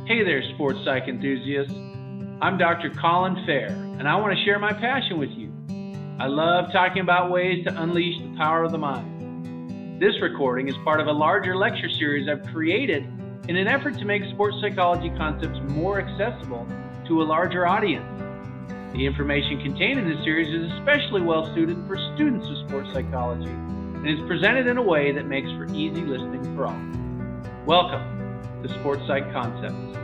Hey there, sports psych enthusiasts. I'm Dr. Colin Fehr, and I want to share my passion with you. I love talking about ways to unleash the power of the mind. This recording is part of a larger lecture series I've created in an effort to make sports psychology concepts more accessible to a larger audience. The information contained in this series is especially well suited for students of sports psychology and is presented in a way that makes for easy listening for all. Welcome to Sports Psych Concepts.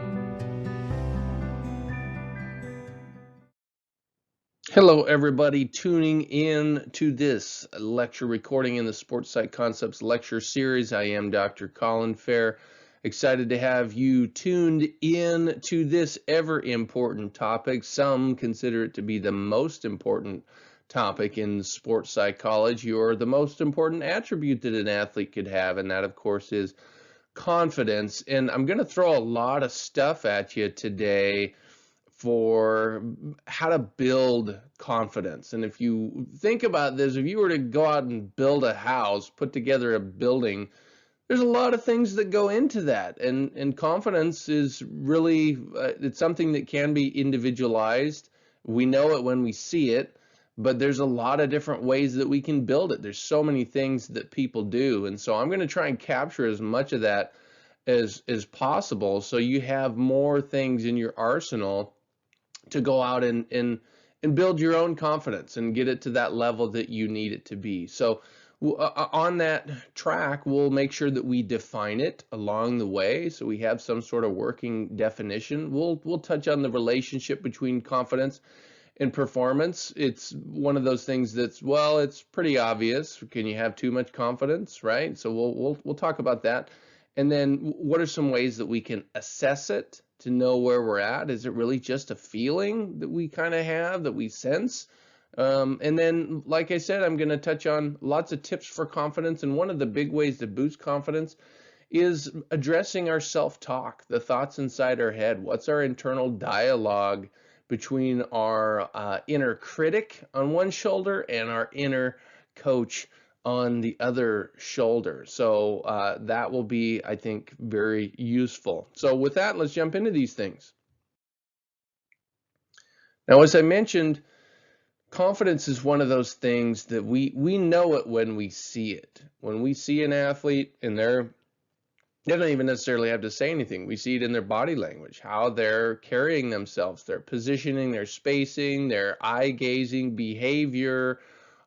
Hello, everybody tuning in to this lecture recording in the Sports Psych Concepts lecture series. I am Dr. Colin Fehr. Excited to have you tuned in to this ever important topic. Some consider it to be the most important topic in sports psychology, or the most important attribute that an athlete could have, and that, of course, is confidence. And I'm going to throw a lot of stuff at you today for how to build confidence. And if you think about this, if you were to go out and build a house, put together a building, there's a lot of things that go into that. And confidence is really, it's something that can be individualized. We know it when we see it, but there's a lot of different ways that we can build it. There's so many things that people do. And so I'm going to try and capture as much of that as possible, so you have more things in your arsenal to go out and build your own confidence and get it to that level that you need it to be. So on that track, we'll make sure that we define it along the way, so we have some sort of working definition. We'll touch on the relationship between confidence and performance. It's one of those things that's, well, it's pretty obvious. Can you have too much confidence, right? So we'll talk about that. And then what are some ways that we can assess it to know where we're at? Is it really just a feeling that we kind of have, that we sense? And then, like I said, I'm going to touch on lots of tips for confidence. And one of the big ways to boost confidence is addressing our self-talk, the thoughts inside our head. What's our internal dialogue between our inner critic on one shoulder and our inner coach on the other shoulder? So that will be, I think, very useful. So with that, let's jump into these things. Now, as I mentioned, confidence is one of those things that we know it when we see it. When we see an athlete and they don't even necessarily have to say anything. We see it in their body language, how they're carrying themselves, their positioning, their spacing, their eye gazing behavior.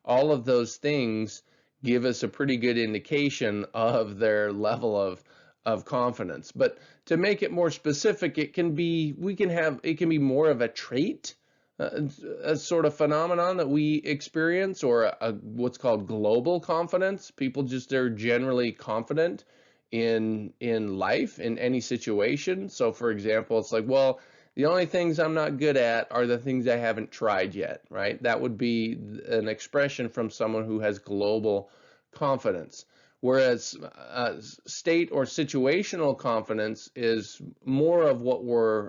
All of those things give us a pretty good indication of their level of confidence. But to make it more specific, it can be more of a trait, a sort of phenomenon that we experience, or what's called global confidence. People just are generally confident in life, in any situation. So for example, it's like, well, the only things I'm not good at are the things I haven't tried yet, right? That would be an expression from someone who has global confidence. Whereas state or situational confidence is more of what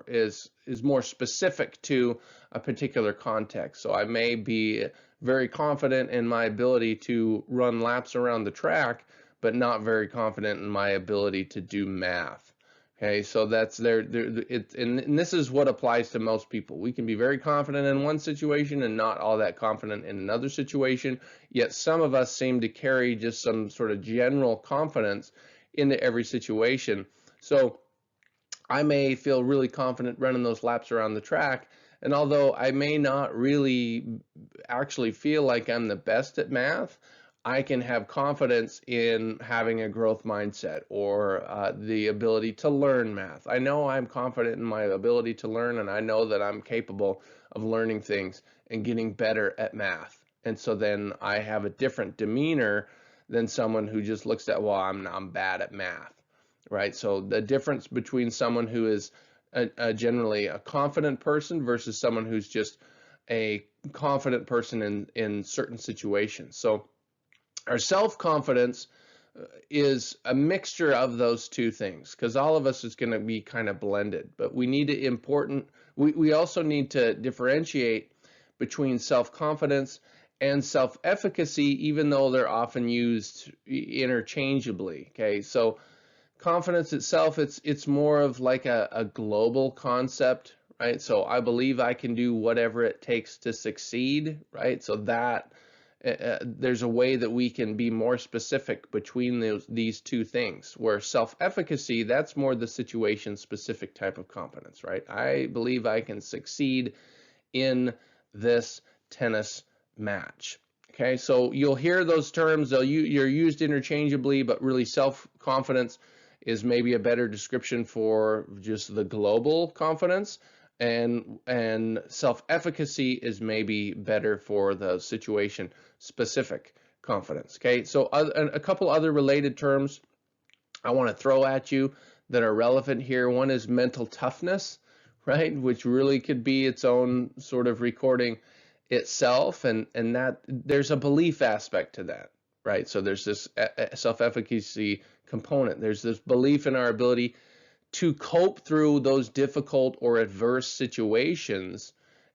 is more specific to a particular context. So I may be very confident in my ability to run laps around the track, but not very confident in my ability to do math. Okay, so that's and this is what applies to most people. We can be very confident in one situation and not all that confident in another situation, yet some of us seem to carry just some sort of general confidence into every situation. So I may feel really confident running those laps around the track, and although I may not really actually feel like I'm the best at math, I can have confidence in having a growth mindset, or the ability to learn math. I know I'm confident in my ability to learn, and I know that I'm capable of learning things and getting better at math. And so then I have a different demeanor than someone who just looks at, well, I'm bad at math, right? So the difference between someone who is generally a confident person versus someone who's just a confident person in certain situations. So our self-confidence is a mixture of those two things, because all of us is going to be kind of blended. But we need to we also need to differentiate between self-confidence and self-efficacy, even though they're often used interchangeably. Okay, so confidence itself, it's more of like a global concept, right? So I believe I can do whatever it takes to succeed, right? So that there's a way that we can be more specific between these two things, where self-efficacy, that's more the situation specific type of competence, right? I believe I can succeed in this tennis match. Okay, so you'll hear those terms, you're used interchangeably, but really self-confidence is maybe a better description for just the global confidence, and self-efficacy is maybe better for the situation specific confidence. Okay, so a couple other related terms I want to throw at you that are relevant here. One is mental toughness, right, which really could be its own sort of recording itself, and that there's a belief aspect to that, right? So there's this self-efficacy component. There's this belief in our ability to cope through those difficult or adverse situations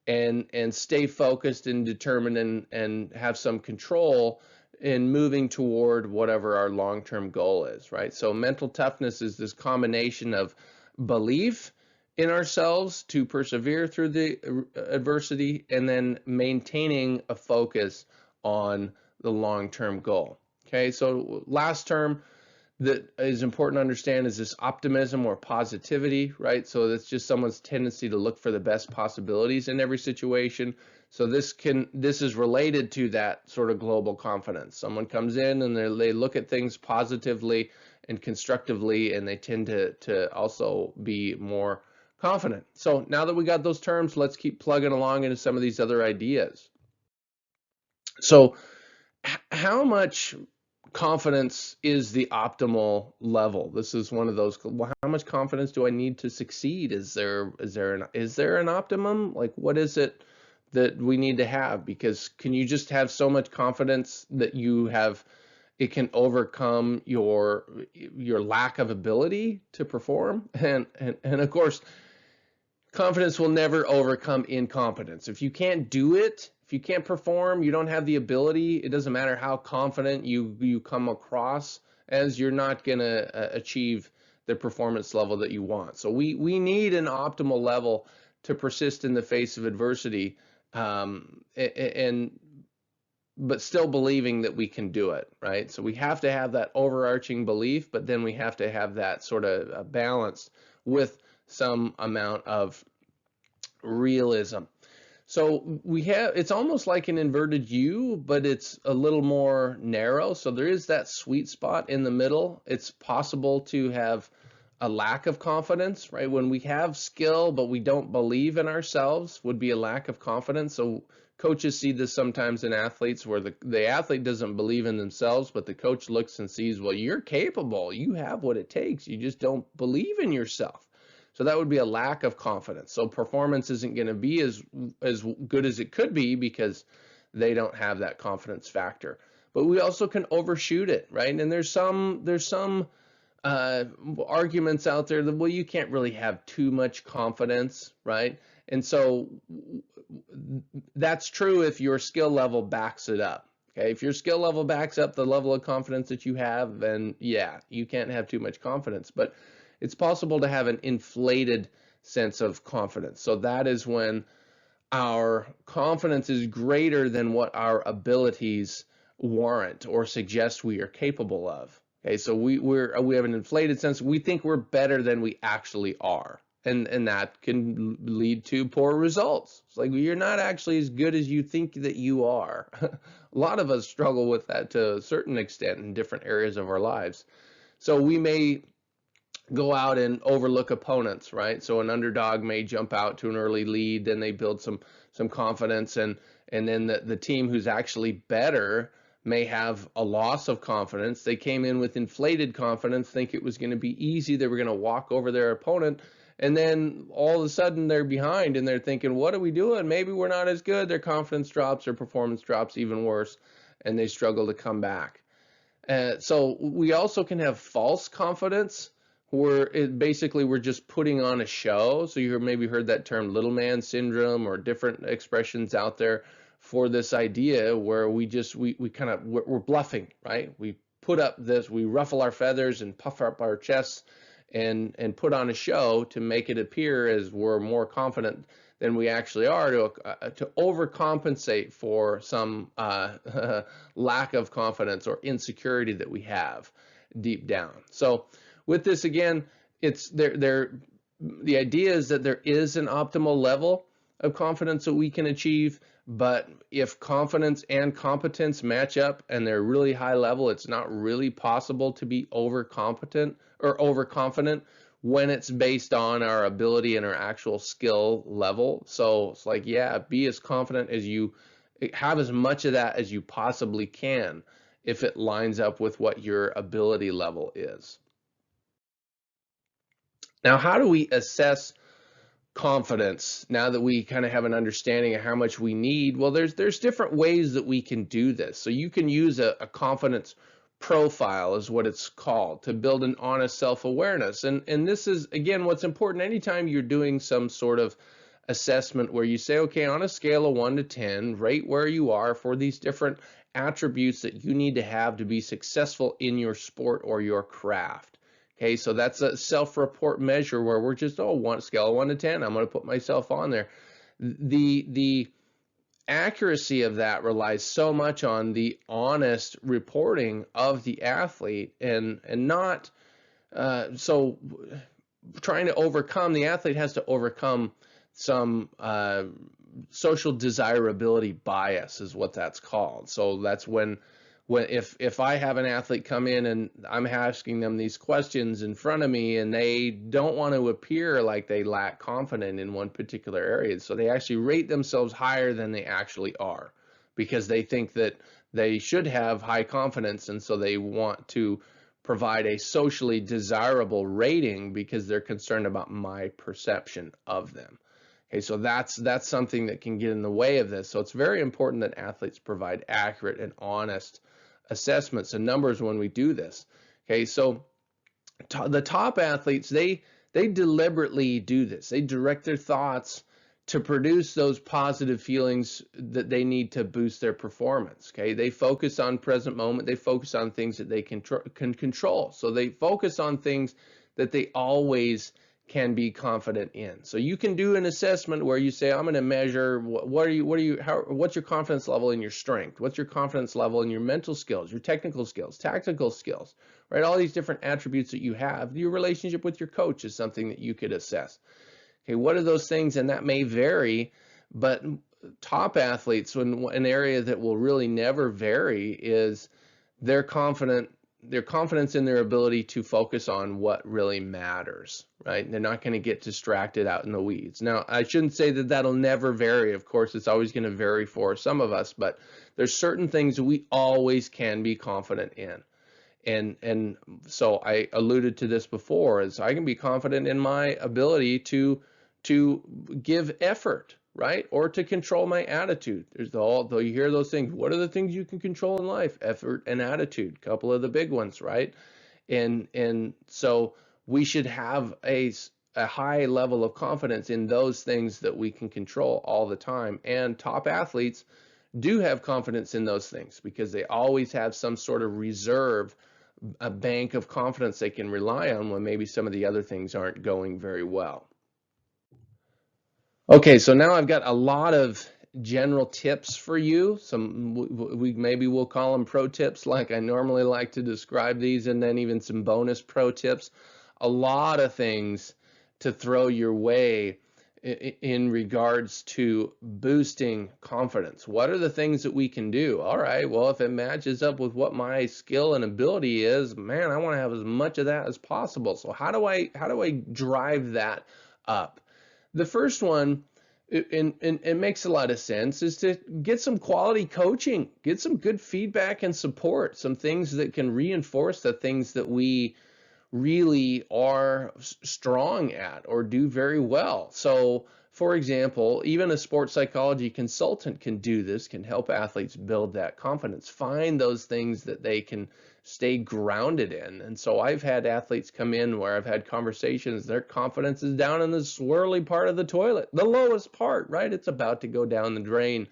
and stay focused and determined and have some control in moving toward whatever our long-term goal is, right? So mental toughness is this combination of belief in ourselves to persevere through the adversity, and then maintaining a focus on the long-term goal. Okay, so last term that is important to understand is this optimism or positivity, right? So that's just someone's tendency to look for the best possibilities in every situation. So this is related to that sort of global confidence. Someone comes in and they look at things positively and constructively, and they tend to also be more confident. So now that we got those terms, let's keep plugging along into some of these other ideas. So how much confidence is the optimal level? This is one of those, well, how much confidence do I need to succeed? Is there an optimum? Like, what is it that we need to have? Because can you just have so much confidence that it can overcome your lack of ability to perform? And of course, confidence will never overcome incompetence. If you can't do it, if you can't perform, you don't have the ability, it doesn't matter how confident you come across as, you're not going to achieve the performance level that you want. So we need an optimal level to persist in the face of adversity, but still believing that we can do it, right? So we have to have that overarching belief, but then we have to have that sort of balance with some amount of realism. So it's almost like an inverted U, but it's a little more narrow. So there is that sweet spot in the middle. It's possible to have a lack of confidence, right? When we have skill, but we don't believe in ourselves, would be a lack of confidence. So coaches see this sometimes in athletes, where the athlete doesn't believe in themselves, but the coach looks and sees, well, you're capable, you have what it takes, you just don't believe in yourself. So that would be a lack of confidence. So performance isn't going to be as good as it could be because they don't have that confidence factor. But we also can overshoot it, right? And there's some arguments out there that, well, you can't really have too much confidence, right? And so that's true if your skill level backs it up. Okay, if your skill level backs up the level of confidence that you have, then yeah, you can't have too much confidence. But it's possible to have an inflated sense of confidence. So that is when our confidence is greater than what our abilities warrant or suggest we are capable of. Okay, so we have an inflated sense. We think we're better than we actually are. And that can lead to poor results. It's like, you're not actually as good as you think that you are. A lot of us struggle with that to a certain extent in different areas of our lives. So we may go out and overlook opponents, right? So an underdog may jump out to an early lead, then they build some confidence, and then the team who's actually better may have a loss of confidence. They came in with inflated confidence, think it was going to be easy, they were going to walk over their opponent, and then all of a sudden they're behind and they're thinking, what are we doing? Maybe we're not as good. Their confidence drops, their performance drops even worse, and they struggle to come back. So we also can have false confidence, where basically we're just putting on a show. So you maybe heard that term little man syndrome, or different expressions out there for this idea where we're bluffing, right? We put up this, we ruffle our feathers and puff up our chests and put on a show to make it appear as we're more confident than we actually are, to overcompensate for some lack of confidence or insecurity that we have deep down. So with this, again, it's the idea is that there is an optimal level of confidence that we can achieve, but if confidence and competence match up and they're really high level, it's not really possible to be overcompetent or overconfident when it's based on our ability and our actual skill level. So it's like, yeah, be as confident as you, have as much of that as you possibly can if it lines up with what your ability level is. Now, how do we assess confidence now that we kind of have an understanding of how much we need? Well, there's different ways that we can do this. So you can use a confidence profile is what it's called, to build an honest self-awareness. And this is, again, what's important anytime you're doing some sort of assessment where you say, okay, on a scale of 1 to 10, rate where you are for these different attributes that you need to have to be successful in your sport or your craft. Okay, so that's a self-report measure where we're just, scale of 1 to 10, I'm going to put myself on there. The accuracy of that relies so much on the honest reporting of the athlete and not so trying to overcome, the athlete has to overcome some social desirability bias is what that's called. So that's when if I have an athlete come in and I'm asking them these questions in front of me and they don't want to appear like they lack confidence in one particular area, so they actually rate themselves higher than they actually are because they think that they should have high confidence, and so they want to provide a socially desirable rating because they're concerned about my perception of them. Okay, so that's something that can get in the way of this. So it's very important that athletes provide accurate and honest assessments and numbers when we do this. Okay, so the top athletes, they deliberately do this. They direct their thoughts to produce those positive feelings that they need to boost their performance. Okay, they focus on present moment. They focus on things that they can control. So they focus on things that they always can be confident in. So you can do an assessment where you say, I'm going to measure what's your confidence level in your strength? What's your confidence level in your mental skills, your technical skills, tactical skills, right? All these different attributes that you have. Your relationship with your coach is something that you could assess. Okay, what are those things? And that may vary, but top athletes, an area that will really never vary is their confidence in their ability to focus on what really matters, right? They're not going to get distracted out in the weeds. Now, I shouldn't say that that'll never vary. Of course, it's always going to vary for some of us, but there's certain things that we always can be confident in. And so I alluded to this before, is I can be confident in my ability to give effort, right? Or to control my attitude. Though you hear those things, what are the things you can control in life? Effort and attitude, a couple of the big ones, right? And so we should have a high level of confidence in those things that we can control all the time. And top athletes do have confidence in those things because they always have some sort of reserve, a bank of confidence they can rely on when maybe some of the other things aren't going very well. Okay, so now I've got a lot of general tips for you. Maybe we'll call them pro tips, like I normally like to describe these, and then even some bonus pro tips. A lot of things to throw your way in regards to boosting confidence. What are the things that we can do? All right, well, if it matches up with what my skill and ability is, man, I want to have as much of that as possible. So how do I drive that up? The first one, and it makes a lot of sense, is to get some quality coaching, get some good feedback and support, some things that can reinforce the things that we really are strong at or do very well. So, for example, even a sports psychology consultant can do this, can help athletes build that confidence, find those things that they can stay grounded in. And so I've had athletes come in where I've had conversations, their confidence is down in the swirly part of the toilet, the lowest part, right? It's about to go down the drain.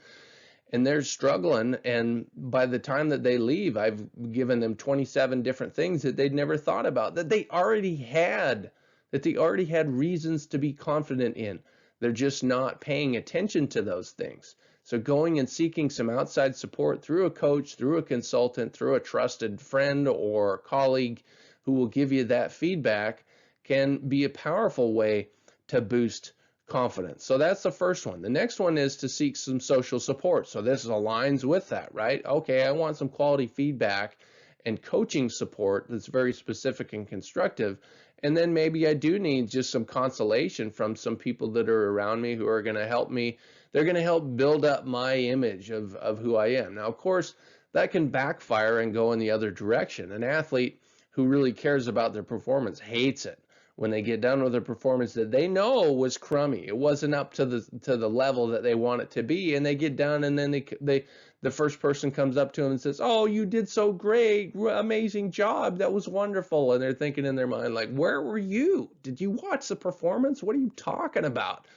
and they're struggling, and by the time that they leave, I've given them 27 different things that they'd never thought about, that they already had, reasons to be confident in. They're just not paying attention to those things. So going and seeking some outside support through a coach, through a consultant, through a trusted friend or colleague who will give you that feedback can be a powerful way to boost confidence. So that's the first one. The next one is to seek some social support. So this aligns with that, right? Okay, I want some quality feedback and coaching support that's very specific and constructive. And then maybe I do need just some consolation from some people that are around me who are going to help me. They're going to help build up my image of who I am. Now, of course, that can backfire and go in the other direction. An athlete who really cares about their performance hates it when they get done with a performance that they know was crummy. It wasn't up to the level that they want it to be, and they get done, and then the first person comes up to them and says, "Oh, you did so great, amazing job, that was wonderful." And they're thinking in their mind, like, "Where were you? Did you watch the performance? What are you talking about?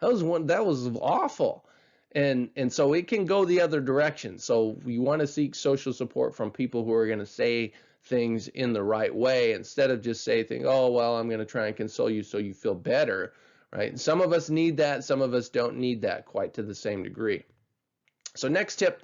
That was awful." And so it can go the other direction. So you want to seek social support from people who are going to say things in the right way instead of just saying, "Oh, well, I'm going to try and console you so you feel better," right? Some of us need that. Some of us don't need that quite to the same degree. So next tip,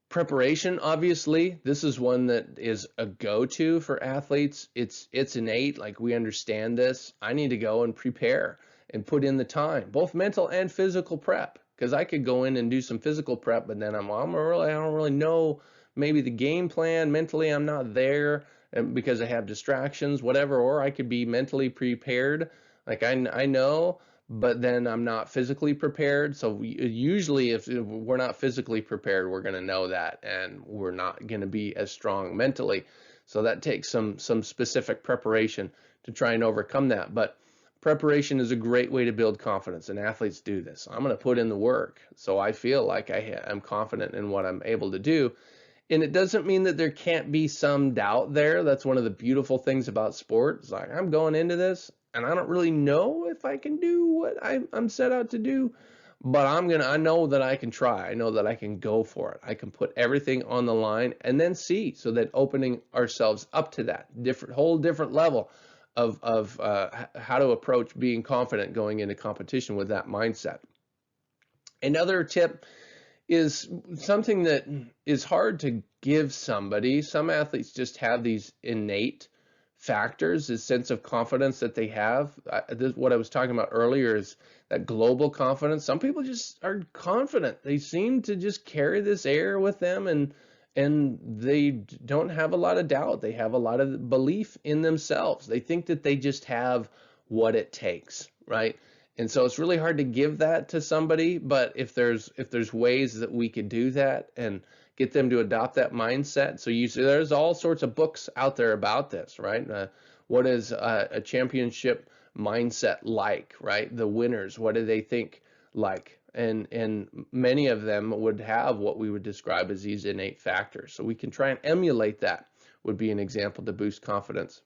preparation. Obviously, this is one that is a go-to for athletes. It's innate. Like, we understand this. I need to go and prepare and put in the time, both mental and physical prep, because I could go in and do some physical prep, but then I don't really know maybe the game plan. Mentally, I'm not there because I have distractions, whatever, or I could be mentally prepared. Like, I know, but then I'm not physically prepared. So usually if we're not physically prepared, we're going to know that, and we're not going to be as strong mentally. So that takes some specific preparation to try and overcome that. But preparation is a great way to build confidence, and athletes do this. I'm going to put in the work so I feel like I'm confident in what I'm able to do. And it doesn't mean that there can't be some doubt there. That's one of the beautiful things about sport. It's like, I'm going into this and I don't really know if I can do what I'm set out to do, but I know that I can try. I know that I can go for it. I can put everything on the line and then see, so that opening ourselves up to that whole different level of how to approach being confident going into competition with that mindset. Another tip is something that is hard to give somebody. Some athletes just have these innate factors, this sense of confidence that they have. What I was talking about earlier is that global confidence. Some people just are confident. They seem to just carry this air with them, and they don't have a lot of doubt. They have a lot of belief in themselves. They think that they just have what it takes, right? And so it's really hard to give that to somebody, but if there's ways that we could do that and get them to adopt that mindset. So there's all sorts of books out there about this, right? What is a championship mindset like, right? The winners, what do they think like? And many of them would have what we would describe as these innate factors. So we can try and emulate that, would be an example to boost confidence.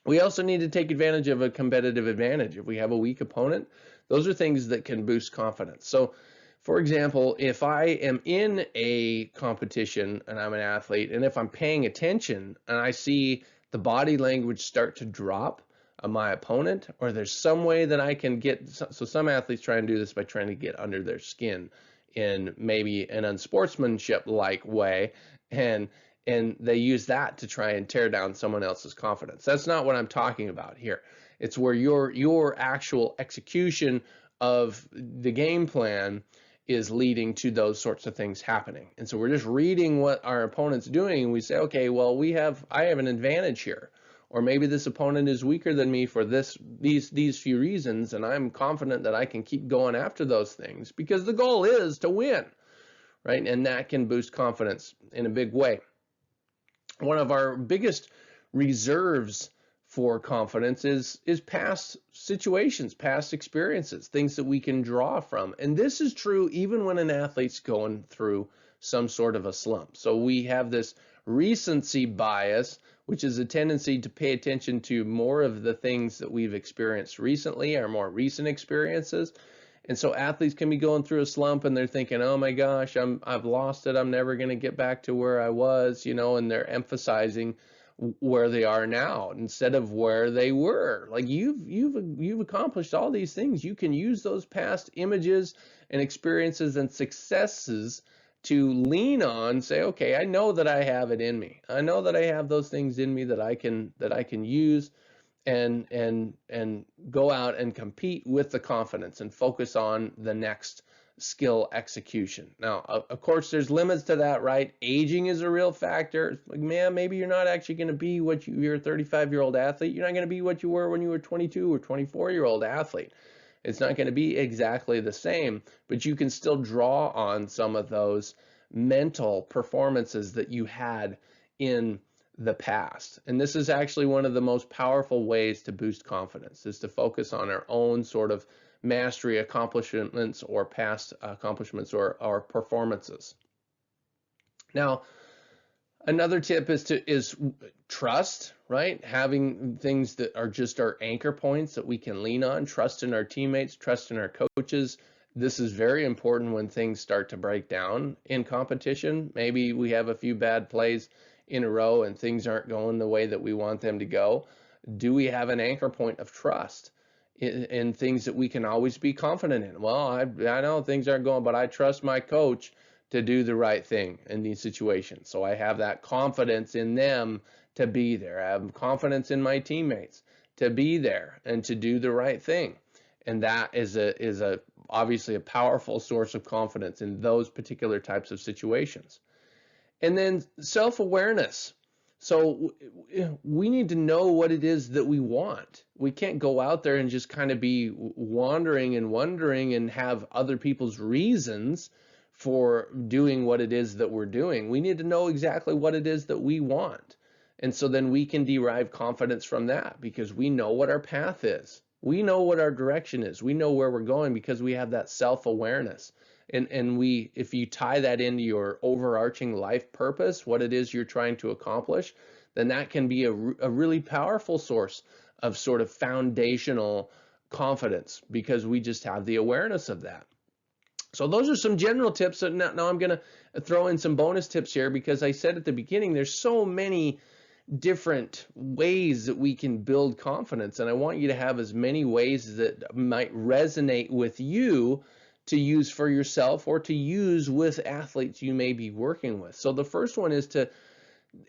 We also need to take advantage of a competitive advantage. If we have a weak opponent, those are things that can boost confidence. So, for example, if I am in a competition and I'm an athlete, and if I'm paying attention and I see the body language start to drop of my opponent, or there's some way that I can get, so some athletes try and do this by trying to get under their skin in maybe an unsportsmanship-like way, and they use that to try and tear down someone else's confidence. That's not what I'm talking about here. It's where your actual execution of the game plan is leading to those sorts of things happening. And so we're just reading what our opponent's doing, and we say, okay, well, I have an advantage here. Or maybe this opponent is weaker than me for these few reasons, and I'm confident that I can keep going after those things because the goal is to win, right? And that can boost confidence in a big way. One of our biggest reserves for confidence is past situations, past experiences, things that we can draw from. And this is true even when an athlete's going through some sort of a slump. So we have this recency bias, which is a tendency to pay attention to more of the things that we've experienced recently, our more recent experiences. And so athletes can be going through a slump and they're thinking, oh my gosh, I've lost it. I'm never going to get back to where I was, and they're emphasizing where they are now instead of where they were. Like you've accomplished all these things. You can use those past images and experiences and successes to lean on, say, okay, I know that I have it in me. I know that I have those things in me that I can use and go out and compete with the confidence and focus on the next skill execution. Now, of course, there's limits to that, right? Aging is a real factor. It's like, man, maybe you're not actually going to be what you're a 35-year-old athlete. You're not going to be what you were when you were 22 or 24-year-old athlete. It's not going to be exactly the same, but you can still draw on some of those mental performances that you had in the past. And this is actually one of the most powerful ways to boost confidence, is to focus on our own sort of mastery accomplishments or past accomplishments or performances. Now, another tip is trust, right? Having things that are just our anchor points that we can lean on, trust in our teammates, trust in our coaches. This is very important when things start to break down in competition. Maybe we have a few bad plays in a row and things aren't going the way that we want them to go. Do we have an anchor point of trust in things that we can always be confident in? Well, I know things aren't going, but I trust my coach to do the right thing in these situations. So I have that confidence in them to be there. I have confidence in my teammates to be there and to do the right thing. And that is obviously a powerful source of confidence in those particular types of situations. And then self-awareness. So we need to know what it is that we want. We can't go out there and just kind of be wandering and wondering and have other people's reasons for doing what it is that we're doing. We need to know exactly what it is that we want. And so then we can derive confidence from that because we know what our path is. We know what our direction is. We know where we're going because we have that self-awareness. And if you tie that into your overarching life purpose, what it is you're trying to accomplish, then that can be a really powerful source of sort of foundational confidence because we just have the awareness of that. So those are some general tips. So now I'm going to throw in some bonus tips here because I said at the beginning, there's so many different ways that we can build confidence. And I want you to have as many ways that might resonate with you to use for yourself or to use with athletes you may be working with. So the first one is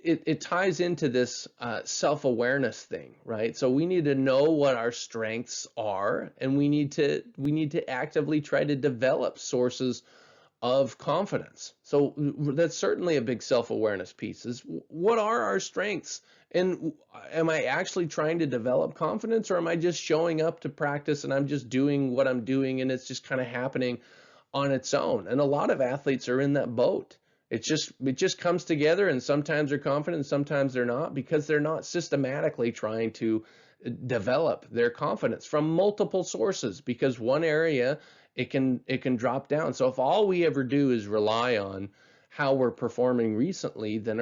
it ties into this self-awareness thing, right? So we need to know what our strengths are, and we need to actively try to develop sources of confidence. So that's certainly a big self-awareness piece, is what are our strengths? And am I actually trying to develop confidence, or am I just showing up to practice and I'm just doing what I'm doing and it's just kind of happening on its own? And a lot of athletes are in that boat. It just comes together, and sometimes they're confident, sometimes they're not, because they're not systematically trying to develop their confidence from multiple sources, because one area it can drop down. So if all we ever do is rely on how we're performing recently, then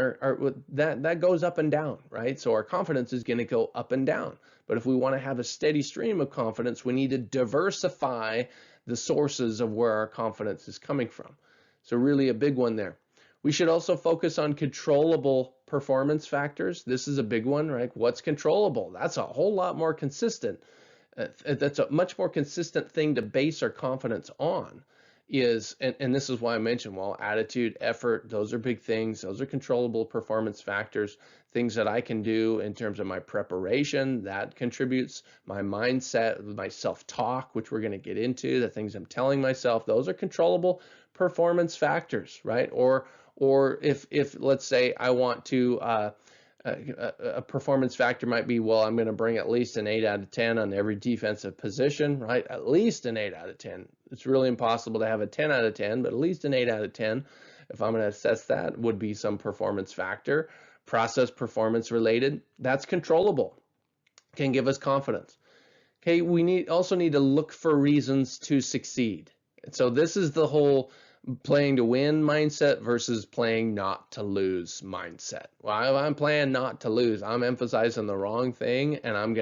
that goes up and down, right? So our confidence is going to go up and down. But if we want to have a steady stream of confidence, we need to diversify the sources of where our confidence is coming from. So really a big one there. We should also focus on controllable performance factors. This is a big one, right? What's controllable? That's a whole lot more consistent. That's a much more consistent thing to base our confidence on. And this is why I mentioned, well, attitude, effort, those are big things. Those are controllable performance factors, things that I can do in terms of my preparation, that contributes, my mindset, my self-talk, which we're going to get into, the things I'm telling myself, those are controllable performance factors, right? Or if let's say I want to, a performance factor might be, well, I'm going to bring at least an 8 out of 10 on every defensive position, right? At least an 8 out of 10. It's really impossible to have a 10 out of 10, but at least an 8 out of 10, if I'm going to assess that, would be some performance factor. Process performance related, that's controllable, can give us confidence. Okay, we also need to look for reasons to succeed. And so this is the whole playing to win mindset versus playing not to lose mindset. Well, I'm playing not to lose, I'm emphasizing the wrong thing, and I'm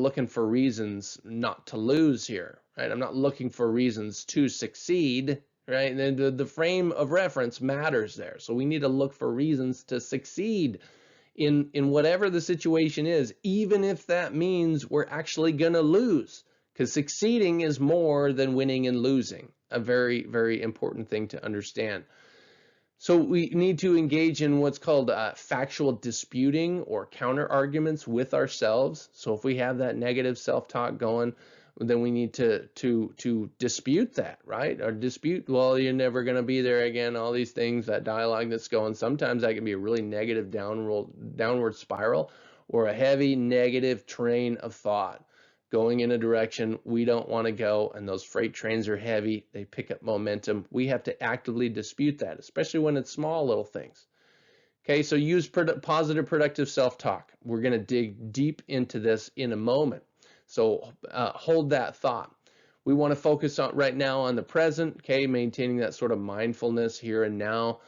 looking for reasons not to lose here. right? I'm not looking for reasons to succeed, right? And then the frame of reference matters there. So we need to look for reasons to succeed in whatever the situation is, even if that means we're actually going to lose, because succeeding is more than winning and losing. A very, very important thing to understand. So we need to engage in what's called factual disputing or counter arguments with ourselves. So if we have that negative self-talk going, then we need to dispute that, right? Or dispute, well, you're never going to be there again, all these things, that dialogue that's going. Sometimes that can be a really negative downward spiral, or a heavy negative train of thought going in a direction we don't want to go, and those freight trains are heavy, they pick up momentum. We have to actively dispute that, especially when it's small little things. Okay, so use positive, productive self-talk. We're going to dig deep into this in a moment. So hold that thought. We want to focus on right now on the present, okay, maintaining that sort of mindfulness here and now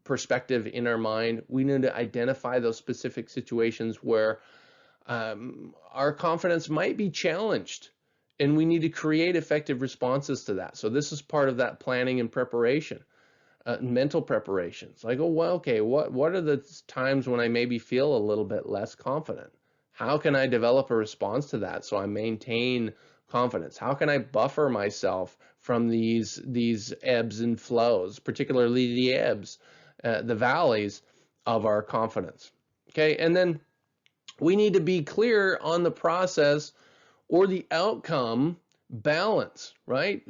perspective in our mind. We need to identify those specific situations where our confidence might be challenged, and we need to create effective responses to that. So this is part of that planning and preparation, mental preparations. Like, oh, well, okay, what are the times when I maybe feel a little bit less confident? How can I develop a response to that so I maintain confidence? How can I buffer myself from these ebbs and flows, particularly the ebbs, the valleys of our confidence? Okay, and then we need to be clear on the process or the outcome balance, right?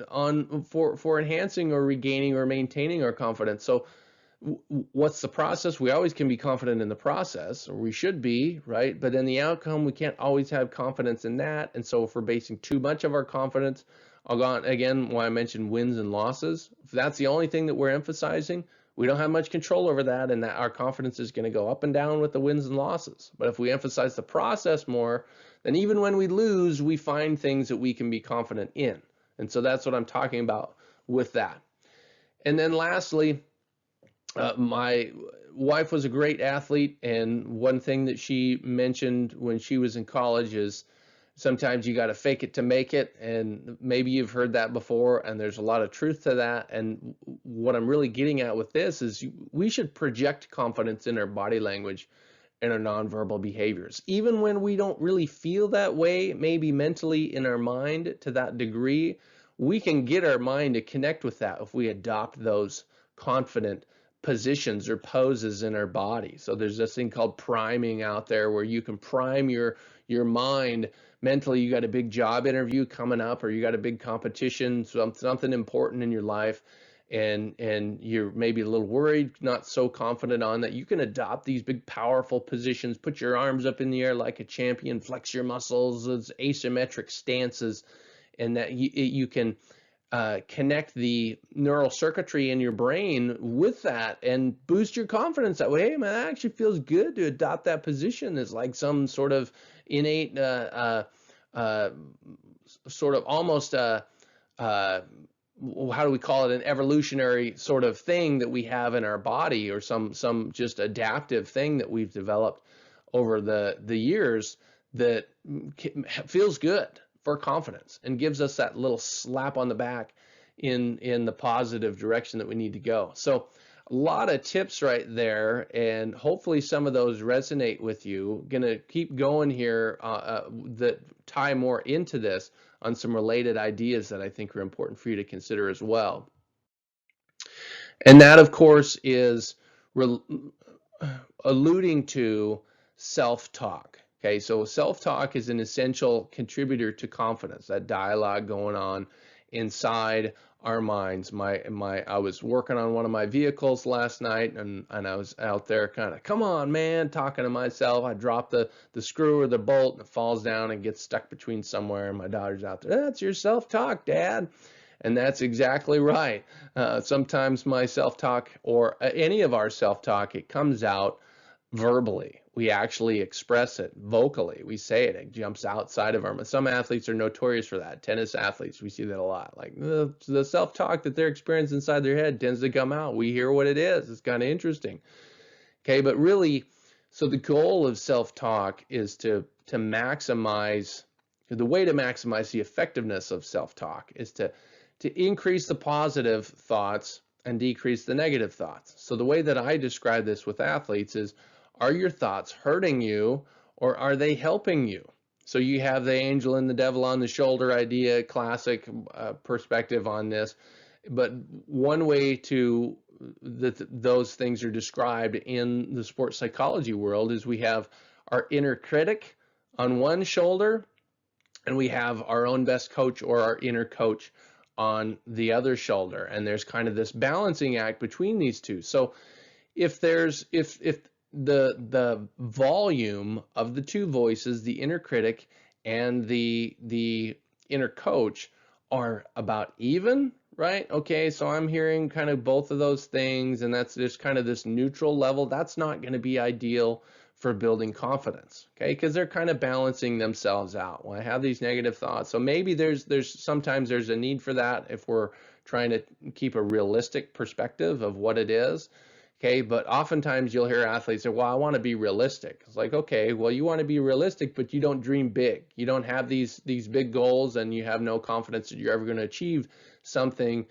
For enhancing or regaining or maintaining our confidence. So what's the process? We always can be confident in the process, or we should be, right? But in the outcome, we can't always have confidence in that. And so if we're basing too much of our confidence, I'll go on again why I mentioned wins and losses. If that's the only thing that we're emphasizing, we don't have much control over that, and that our confidence is going to go up and down with the wins and losses. But if we emphasize the process more, then even when we lose, we find things that we can be confident in. And so that's what I'm talking about with that. And then lastly, my wife was a great athlete, and one thing that she mentioned when she was in college is sometimes you got to fake it to make it, and maybe you've heard that before, and there's a lot of truth to that. And what I'm really getting at with this is we should project confidence in our body language and our nonverbal behaviors. Even when we don't really feel that way, maybe mentally in our mind to that degree, we can get our mind to connect with that if we adopt those confident positions or poses in our body. So there's this thing called priming out there, where you can prime your mind mentally. You got a big job interview coming up, or you got a big competition, something important in your life, and you're maybe a little worried, not so confident on that. You can adopt these big powerful positions, put your arms up in the air like a champion, flex your muscles, it's asymmetric stances, and that you can connect the neural circuitry in your brain with that and boost your confidence that way. Hey man, that actually feels good to adopt that position. It's like some sort of innate sort of almost how do we call it, an evolutionary sort of thing that we have in our body, or some just adaptive thing that we've developed over the years that feels good for confidence and gives us that little slap on the back in the positive direction that we need to go. So a lot of tips right there, and hopefully some of those resonate with you. Gonna keep going here that tie more into this on some related ideas that I think are important for you to consider as well. And that, of course, is alluding to self-talk. Okay, so self-talk is an essential contributor to confidence, that dialogue going on inside our minds. I was working on one of my vehicles last night, and I was out there kind of, come on, man, talking to myself. I drop the screw or the bolt, and it falls down and gets stuck between somewhere, and my daughter's out there, that's your self-talk, Dad. And that's exactly right. Sometimes my self-talk, or any of our self-talk, it comes out verbally. We actually express it vocally. We say it. It jumps outside of our. Some athletes are notorious for that. Tennis athletes, we see that a lot. Like the self-talk that they're experiencing inside their head tends to come out. We hear what it is. It's kind of interesting. Okay, but really, so the goal of self-talk is to maximize the way to maximize the effectiveness of self-talk is to increase the positive thoughts and decrease the negative thoughts. So the way that I describe this with athletes is, are your thoughts hurting you or are they helping you? So you have the angel and the devil on the shoulder idea, classic perspective on this. But one way to those things are described in the sports psychology world is we have our inner critic on one shoulder, and we have our own best coach or our inner coach on the other shoulder. And there's kind of this balancing act between these two. So if the volume of the two voices, the inner critic and the inner coach, are about even, right? Okay, so I'm hearing kind of both of those things, and that's just kind of this neutral level. That's not going to be ideal for building confidence, okay? Because they're kind of balancing themselves out. Well, I have these negative thoughts, so maybe sometimes there's a need for that if we're trying to keep a realistic perspective of what it is. Okay, but oftentimes you'll hear athletes say, well, I want to be realistic. It's like, okay, well, you want to be realistic, but you don't dream big. You don't have these big goals, and you have no confidence that you're ever going to achieve something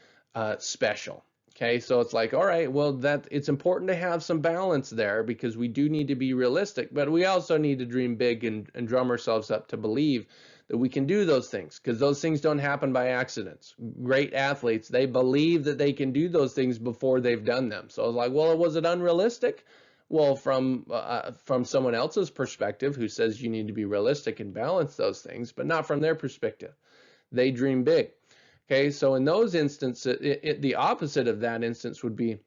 special. Okay, so it's like, all right, well, it's important to have some balance there, because we do need to be realistic, but we also need to dream big and drum ourselves up to believe that we can do those things, because those things don't happen by accidents. Great athletes, they believe that they can do those things before they've done them. So it's like, well, was it unrealistic? Well, from someone else's perspective who says you need to be realistic and balance those things, but not from their perspective. They dream big. Okay, so in those instances, the opposite of that instance would be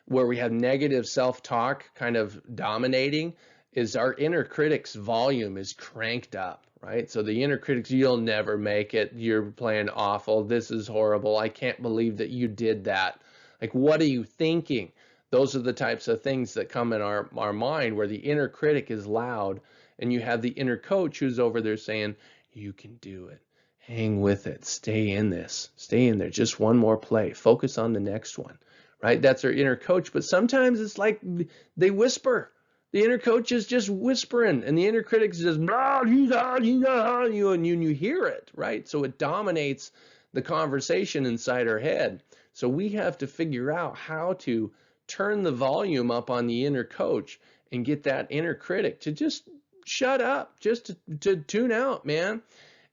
where we have negative self-talk kind of dominating, is our inner critic's volume is cranked up, right? So the inner critics, you'll never make it, you're playing awful, this is horrible, I can't believe that you did that. Like, what are you thinking? Those are the types of things that come in our mind, where the inner critic is loud, and you have the inner coach who's over there saying, you can do it. Hang with it. Stay in this. Stay in there. Just one more play. Focus on the next one, right? That's our inner coach. But sometimes it's like they whisper. The inner coach is just whispering, and the inner critic is just blah, you, and you hear it, right? So it dominates the conversation inside our head. So we have to figure out how to turn the volume up on the inner coach and get that inner critic to just shut up, just to tune out, man.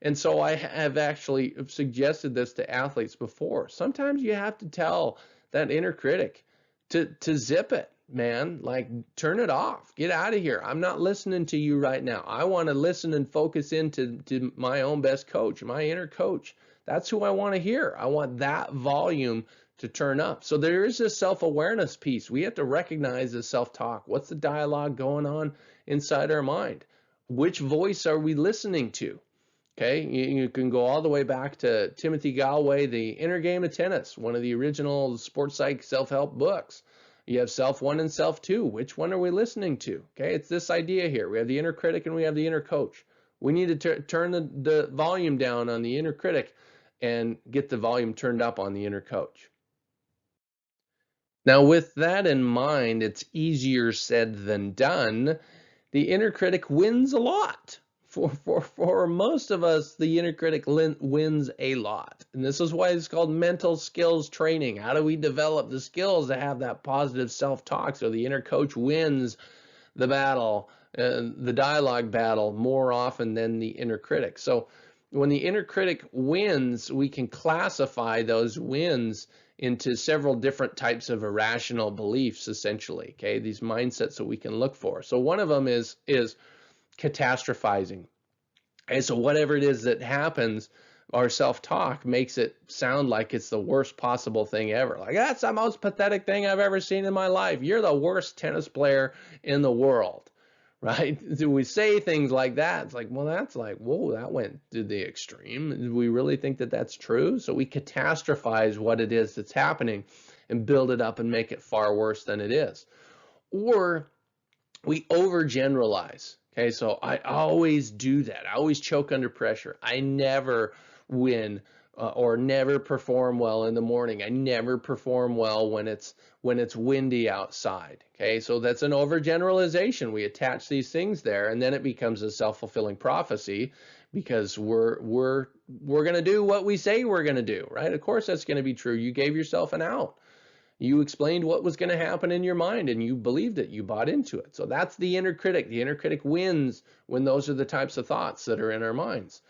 And so I have actually suggested this to athletes before. Sometimes you have to tell that inner critic to zip it, man. Like, turn it off. Get out of here. I'm not listening to you right now. I want to listen and focus into my own best coach, my inner coach. That's who I want to hear. I want that volume to turn up. So there is this self-awareness piece. We have to recognize the self-talk. What's the dialogue going on inside our mind? Which voice are we listening to? Okay, you can go all the way back to Timothy Galway, The Inner Game of Tennis, one of the original sports psych self-help books. You have self 1 and self 2. Which one are we listening to? Okay, it's this idea here. We have the inner critic and we have the inner coach. We need to turn the volume down on the inner critic and get the volume turned up on the inner coach. Now, with that in mind, it's easier said than done. The inner critic wins a lot. For most of us, the inner critic wins a lot. And this is why it's called mental skills training. How do we develop the skills to have that positive self-talk so the inner coach wins the battle, the dialogue battle, more often than the inner critic? So when the inner critic wins, we can classify those wins into several different types of irrational beliefs, essentially, okay? These mindsets that we can look for. So one of them is catastrophizing. And so whatever it is that happens, our self-talk makes it sound like it's the worst possible thing ever. Like, that's the most pathetic thing I've ever seen in my life. You're the worst tennis player in the world, right? Do we say things like that? It's like, well, that's like, whoa, that went to the extreme. Do we really think that that's true? So we catastrophize what it is that's happening and build it up and make it far worse than it is. Or we overgeneralize. Okay, so I always do that. I always choke under pressure. I never win or never perform well in the morning. I never perform well when it's windy outside. Okay, so that's an overgeneralization. We attach these things there, and then it becomes a self-fulfilling prophecy because we're going to do what we say we're going to do, right? Of course that's going to be true. You gave yourself an out. You explained what was going to happen in your mind and you believed it. You bought into it. So that's the inner critic. The inner critic wins when those are the types of thoughts that are in our minds.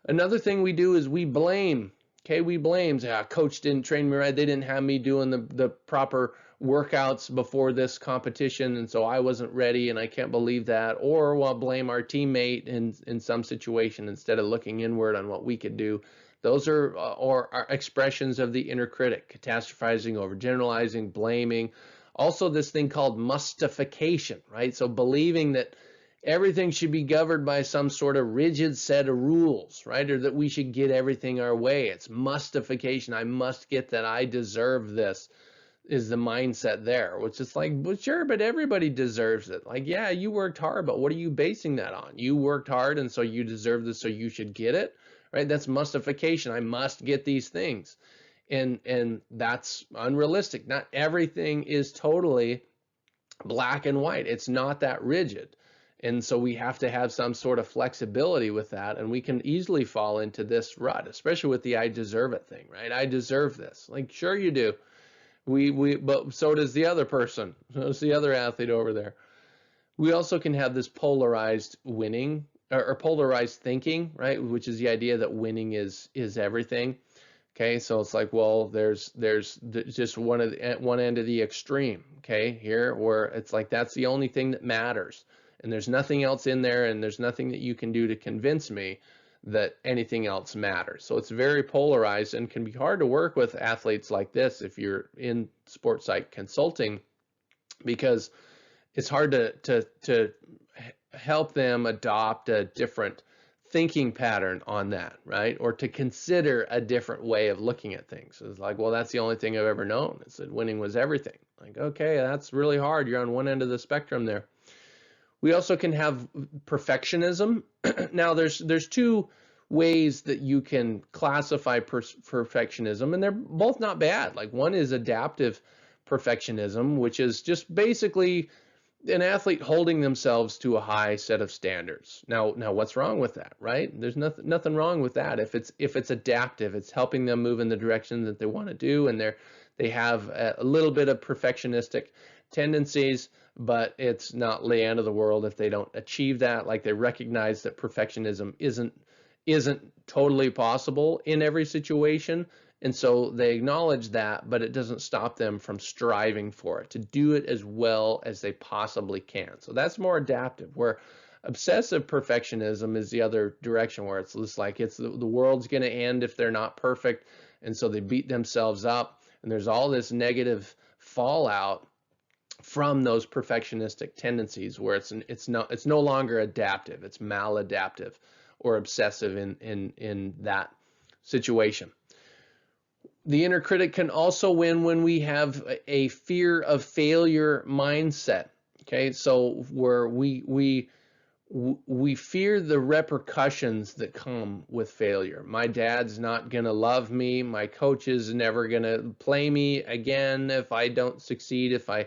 Another thing we do is we blame. Okay, we blame. Coach didn't train me right. They didn't have me doing the proper workouts before this competition, and so I wasn't ready, and I can't believe that. Or we'll blame our teammate in some situation instead of looking inward on what we could do. Those are expressions of the inner critic, catastrophizing, overgeneralizing, blaming. Also, this thing called mustification, right? So believing that everything should be governed by some sort of rigid set of rules, right? Or that we should get everything our way. It's mustification. I must get that. I deserve this is the mindset there, which is like, well, sure, but everybody deserves it. Like, yeah, you worked hard, but what are you basing that on? You worked hard, and so you deserve this, so you should get it, right? That's mustification. I must get these things. And that's unrealistic. Not everything is totally black and white. It's not that rigid. And so we have to have some sort of flexibility with that. And we can easily fall into this rut, especially with the I deserve it thing, right? I deserve this. Like, sure you do. But so does the other person. So does the other athlete over there. We also can have this polarized winning or polarized thinking, right? Which is the idea that winning is everything. Okay, so it's like, well, there's just one end of the extreme. Okay, here where it's like that's the only thing that matters, and there's nothing else in there, and there's nothing that you can do to convince me that anything else matters. So it's very polarized and can be hard to work with athletes like this if you're in sports psych consulting, because it's hard to help them adopt a different thinking pattern on that, right? Or to consider a different way of looking at things. It's like, well, that's the only thing I've ever known. It's that winning was everything. Like, okay, that's really hard. You're on one end of the spectrum there. We also can have perfectionism. Now, there's two ways that you can classify perfectionism, and they're both not bad. Like, one is adaptive perfectionism, which is just basically an athlete holding themselves to a high set of standards. Now what's wrong with that, right? There's nothing wrong with that. If it's adaptive, it's helping them move in the direction that they want to do, and they have a little bit of perfectionistic tendencies, but it's not the end of the world if they don't achieve that. Like, they recognize that perfectionism isn't totally possible in every situation. And so they acknowledge that, but it doesn't stop them from striving for it, to do it as well as they possibly can. So that's more adaptive, where obsessive perfectionism is the other direction, where it's just like the world's going to end if they're not perfect. And so they beat themselves up, and there's all this negative fallout from those perfectionistic tendencies, where it's no longer adaptive, it's maladaptive or obsessive in that situation. The inner critic can also win when we have a fear of failure mindset. Okay, so where we fear the repercussions that come with failure. My dad's not gonna love me. My coach is never gonna play me again if I don't succeed. If I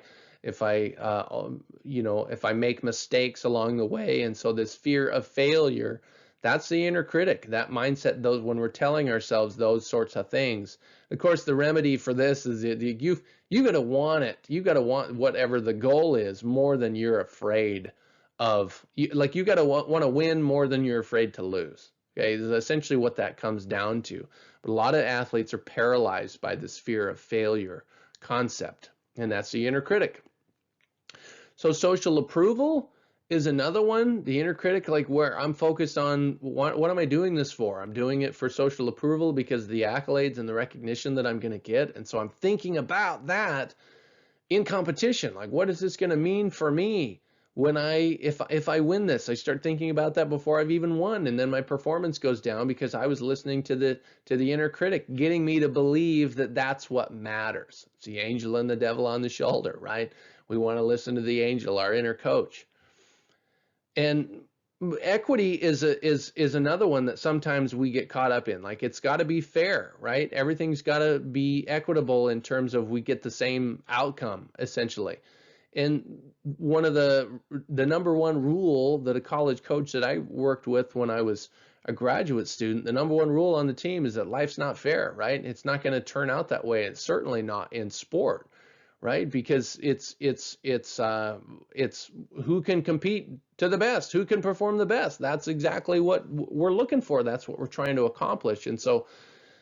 make mistakes along the way. And so this fear of failure, that's the inner critic, that mindset, those when we're telling ourselves those sorts of things. Of course, the remedy for this is you got to want it. You got to want whatever the goal is more than you're afraid of. You got to want to win more than you're afraid to lose. Okay, this is essentially what that comes down to. But a lot of athletes are paralyzed by this fear of failure concept, and that's the inner critic. So social approval is another one, the inner critic, like where I'm focused on what am I doing this for? I'm doing it for social approval because of the accolades and the recognition that I'm going to get. And so I'm thinking about that in competition. Like, what is this going to mean for me when if I win this? I start thinking about that before I've even won, and then my performance goes down because I was listening to the inner critic, getting me to believe that that's what matters. It's the angel and the devil on the shoulder, right? We want to listen to the angel, our inner coach. And equity is another one that sometimes we get caught up in. Like, it's got to be fair, right? Everything's got to be equitable in terms of we get the same outcome, essentially. And one of the number one rule that a college coach that I worked with when I was a graduate student, the number one rule on the team is that life's not fair, right? It's not going to turn out that way. It's certainly not in sport, right? Because it's who can compete to the best, who can perform the best. That's exactly what we're looking for. That's what we're trying to accomplish. And so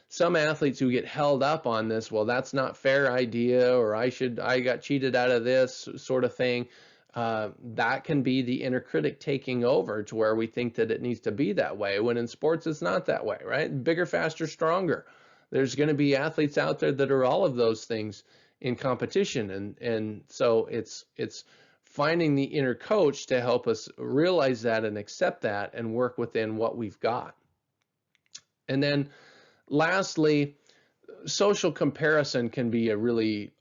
some athletes who get held up on this, well, that's not fair idea, or I got cheated out of this sort of thing. That can be the inner critic taking over to where we think that it needs to be that way, when in sports it's not that way, right? Bigger, faster, stronger. There's going to be athletes out there that are all of those things in competition, and so it's finding the inner coach to help us realize that and accept that and work within what we've got. And then lastly, social comparison can be a really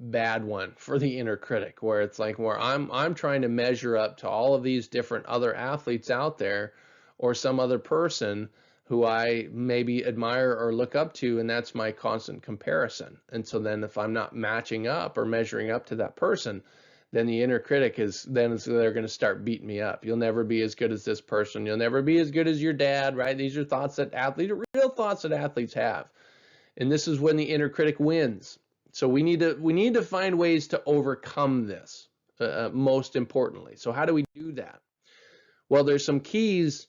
bad one for the inner critic, where it's like where I'm trying to measure up to all of these different other athletes out there, or some other person who I maybe admire or look up to, and that's my constant comparison. And so then if I'm not matching up or measuring up to that person, then the inner critic they're going to start beating me up. You'll never be as good as this person. You'll never be as good as your dad, right? These are thoughts that real thoughts that athletes have. And this is when the inner critic wins. So we need to find ways to overcome this, most importantly. So how do we do that? Well, there's some keys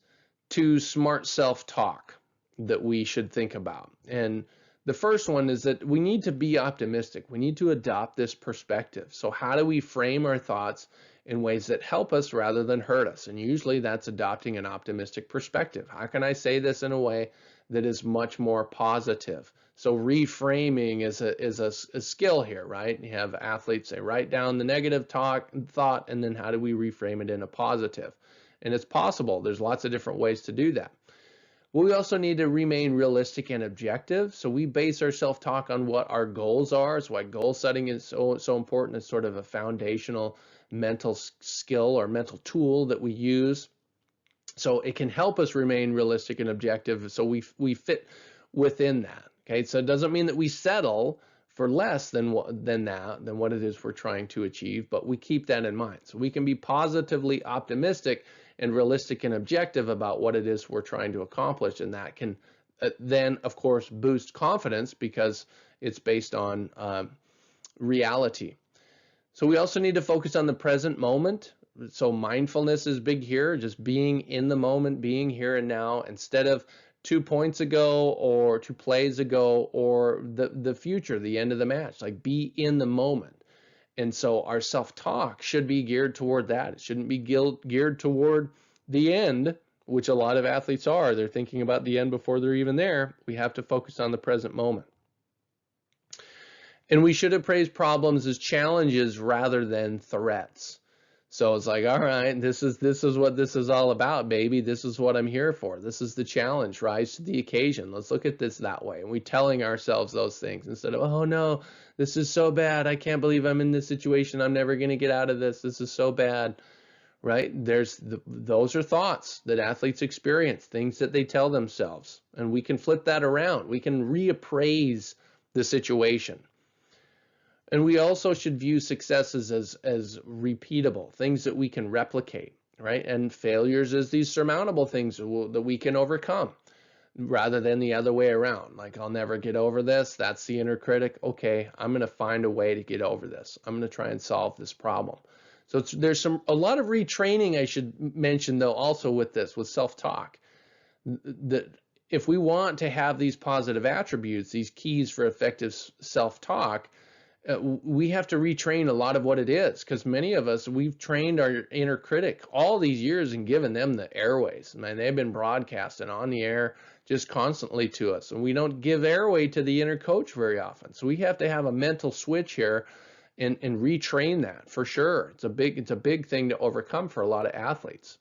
to smart self-talk that we should think about. And the first one is that we need to be optimistic. We need to adopt this perspective. So how do we frame our thoughts in ways that help us rather than hurt us? And usually that's adopting an optimistic perspective. How can I say this in a way that is much more positive? So reframing is a skill here, right? You have athletes say, write down the negative thought, and then how do we reframe it in a positive? And it's possible. There's lots of different ways to do that. We also need to remain realistic and objective. So we base our self-talk on what our goals are. It's why goal setting is so important. It's sort of a foundational mental skill or mental tool that we use. So it can help us remain realistic and objective. So we fit within that. Okay, so it doesn't mean that we settle for less than what it is we're trying to achieve, but we keep that in mind. So we can be positively optimistic and realistic and objective about what it is we're trying to accomplish, and that can then, of course, boost confidence because it's based on reality. So we also need to focus on the present moment. So mindfulness is big here, just being in the moment, being here and now, instead of 2 points ago or 2 plays ago or the future, the end of the match. Like, be in the moment. And so our self-talk should be geared toward that. It shouldn't be geared toward the end, which a lot of athletes are. They're thinking about the end before they're even there. We have to focus on the present moment. And we should appraise problems as challenges rather than threats. So it's like, all right, this is what this is all about, baby. This is what I'm here for. This is the challenge. Rise to the occasion. Let's look at this that way. And we're telling ourselves those things instead of, oh no, this is so bad. I can't believe I'm in this situation. I'm never going to get out of this. This is so bad, right? Those are thoughts that athletes experience, things that they tell themselves. And we can flip that around. We can reappraise the situation. And we also should view successes as repeatable, things that we can replicate, right? And failures as these surmountable things that we can overcome, rather than the other way around. Like, I'll never get over this. That's the inner critic. Okay, I'm going to find a way to get over this. I'm going to try and solve this problem. So there's a lot of retraining I should mention, though, also with this, with self-talk. That if we want to have these positive attributes, these keys for effective self-talk, we have to retrain a lot of what it is, because many of us, we've trained our inner critic all these years and given them the airways. Man, they've been broadcasting on the air just constantly to us, and we don't give airway to the inner coach very often. So we have to have a mental switch here and retrain that for sure. It's a big thing to overcome for a lot of athletes.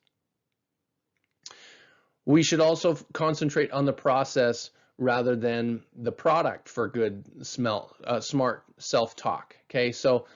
We should also concentrate on the process rather than the product for good smart self-talk. Okay, so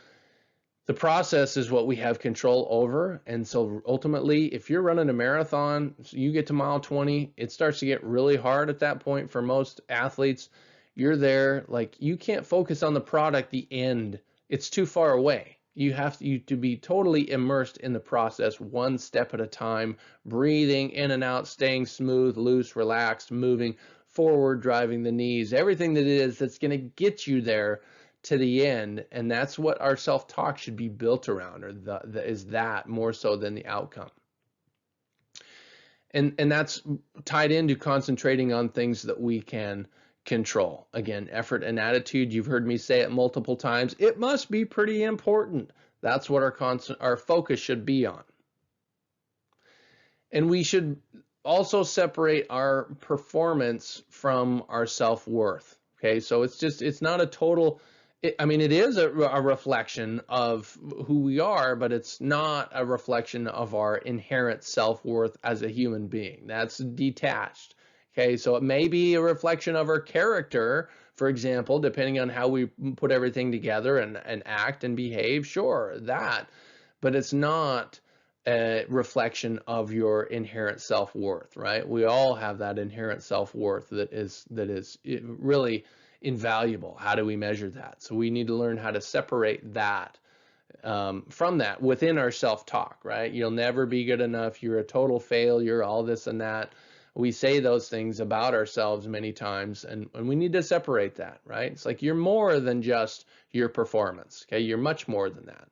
the process is what we have control over. And so ultimately, if you're running a marathon, you get to mile 20, it starts to get really hard at that point for most athletes. You're there, like, you can't focus on the product, the end. it's too far away. You have to be totally immersed in the process, one step at a time, breathing in and out, staying smooth, loose, relaxed, moving forward, driving the knees, everything that it is that's going to get you there to the end. And that's what our self-talk should be built around, or is that more so than the outcome. And that's tied into concentrating on things that we can control. Again, effort and attitude, you've heard me say it multiple times. It must be pretty important. That's what our focus should be on. And we should also separate our performance from our self-worth. Okay, so it's not a total, I mean, it is a reflection of who we are, but it's not a reflection of our inherent self-worth as a human being. That's detached. Okay, so it may be a reflection of our character, for example, depending on how we put everything together and act and behave, sure, that, but it's not a reflection of your inherent self-worth, right? We all have that inherent self-worth that is really invaluable. How do we measure that? So we need to learn how to separate that from that within our self-talk, right? You'll never be good enough. You're a total failure, all this and that. We say those things about ourselves many times, and we need to separate that, right? It's like you're more than just your performance, okay? You're much more than that.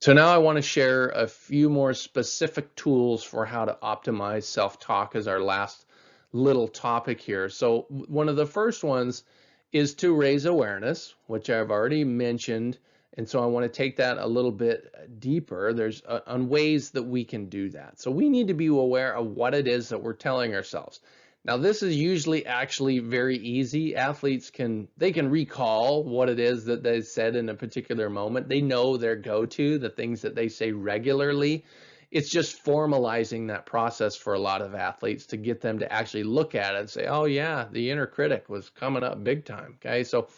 So now I want to share a few more specific tools for how to optimize self-talk as our last little topic here. So one of the first ones is to raise awareness, which I've already mentioned. And so I want to take that a little bit deeper. There's on ways that we can do that. So we need to be aware of what it is that we're telling ourselves. Now, this is usually actually very easy. Athletes can recall what it is that they said in a particular moment. They know their go-to, the things that they say regularly. It's just formalizing that process for a lot of athletes to get them to actually look at it and say, oh yeah, the inner critic was coming up big time. Okay, so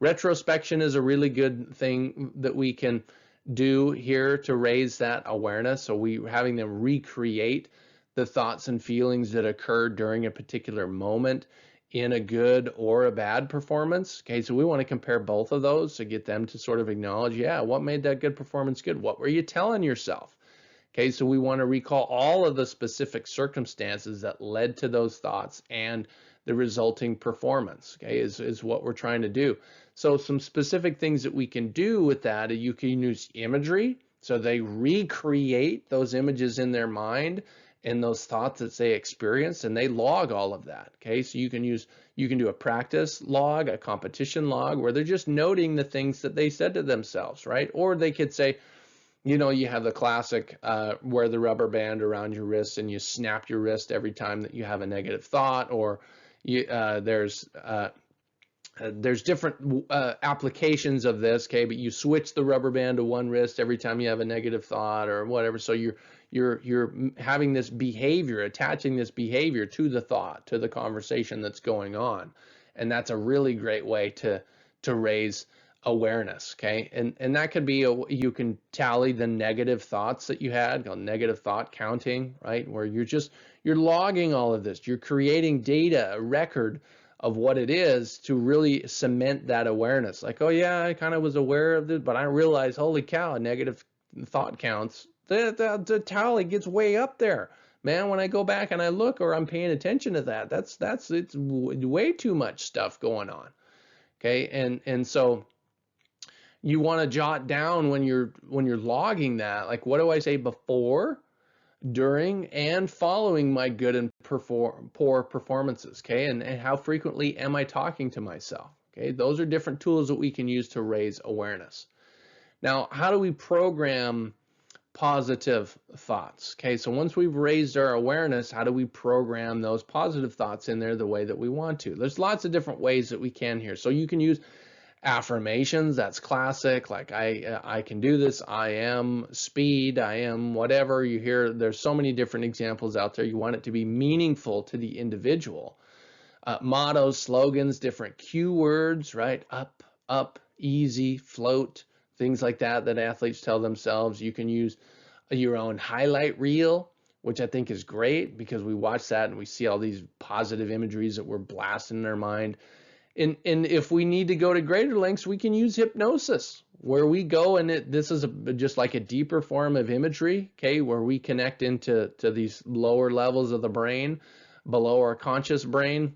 retrospection is a really good thing that we can do here to raise that awareness. So having them recreate the thoughts and feelings that occurred during a particular moment in a good or a bad performance. Okay, so we want to compare both of those to get them to sort of acknowledge, yeah, what made that good performance good? What were you telling yourself? Okay, so we want to recall all of the specific circumstances that led to those thoughts and the resulting performance, okay, is what we're trying to do. So some specific things that we can do with that, you can use imagery, so they recreate those images in their mind and those thoughts that they experienced, and they log all of that. Okay, so you can do a practice log, a competition log, where they're just noting the things that they said to themselves, right? Or they could say, you know, you have the classic wear the rubber band around your wrist and you snap your wrist every time that you have a negative thought, or there's different applications of this, okay, but you switch the rubber band to one wrist every time you have a negative thought or whatever. So you're having this behavior, attaching this behavior to the thought, to the conversation that's going on. And that's a really great way to raise awareness, okay? And that could be, you can tally the negative thoughts that you had, called negative thought counting, right? Where you're logging all of this. You're creating data, a record of what it is to really cement that awareness. Like, oh yeah, I kind of was aware of this, but I realized, holy cow, negative thought counts, the tally gets way up there. Man, when I go back and I look, or I'm paying attention to that, it's way too much stuff going on. Okay, and so you want to jot down when you're logging that, like, what do I say before, during, and following my good and poor performances, okay? And how frequently am I talking to myself, okay? Those are different tools that we can use to raise awareness. Now, how do we program positive thoughts? Okay, so once we've raised our awareness, how do we program those positive thoughts in there the way that we want to? There's lots of different ways that we can here. So you can use affirmations, that's classic, like I can do this, I am speed, I am whatever. You hear there's so many different examples out there. You want it to be meaningful to the individual. Mottos, slogans, different cue words, right? Up, easy, float, things like that athletes tell themselves. You can use your own highlight reel, which I think is great because we watch that and we see all these positive imageries that we're blasting in our mind. And if we need to go to greater lengths, we can use hypnosis, where we go and this is just like a deeper form of imagery, okay, where we connect into these lower levels of the brain, below our conscious brain,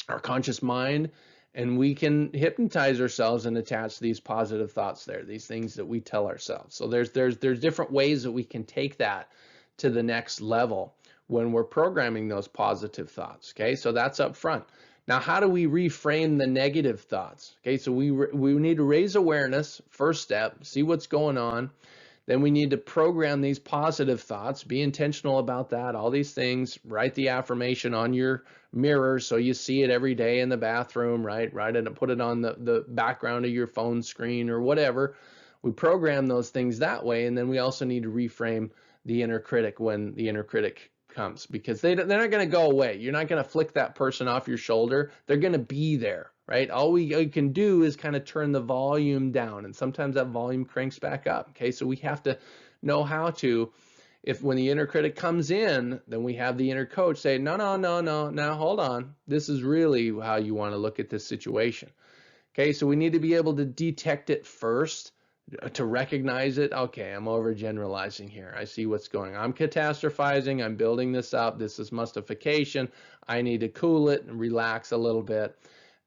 our conscious mind, and we can hypnotize ourselves and attach these positive thoughts there, these things that we tell ourselves. So there's different ways that we can take that to the next level when we're programming those positive thoughts. Okay, so that's up front. Now, how do we reframe the negative thoughts? Okay, so we need to raise awareness, first step, see what's going on. Then we need to program these positive thoughts, be intentional about that, all these things. Write the affirmation on your mirror so you see it every day in the bathroom, right? Write it and put it on the background of your phone screen or whatever. We program those things that way, and then we also need to reframe the inner critic when the inner critic comes, because they're not going to go away. You're not going to flick that person off your shoulder. They're going to be there, right? All we can do is kind of turn the volume down, and sometimes that volume cranks back up. Okay, so we have to know how to, when the inner critic comes in, then we have the inner coach say, no, now hold on. This is really how you want to look at this situation. Okay, so we need to be able to detect it first, to recognize it. Okay, I'm overgeneralizing here. I see what's going on. I'm catastrophizing. I'm building this up. This is mustification. I need to cool it and relax a little bit.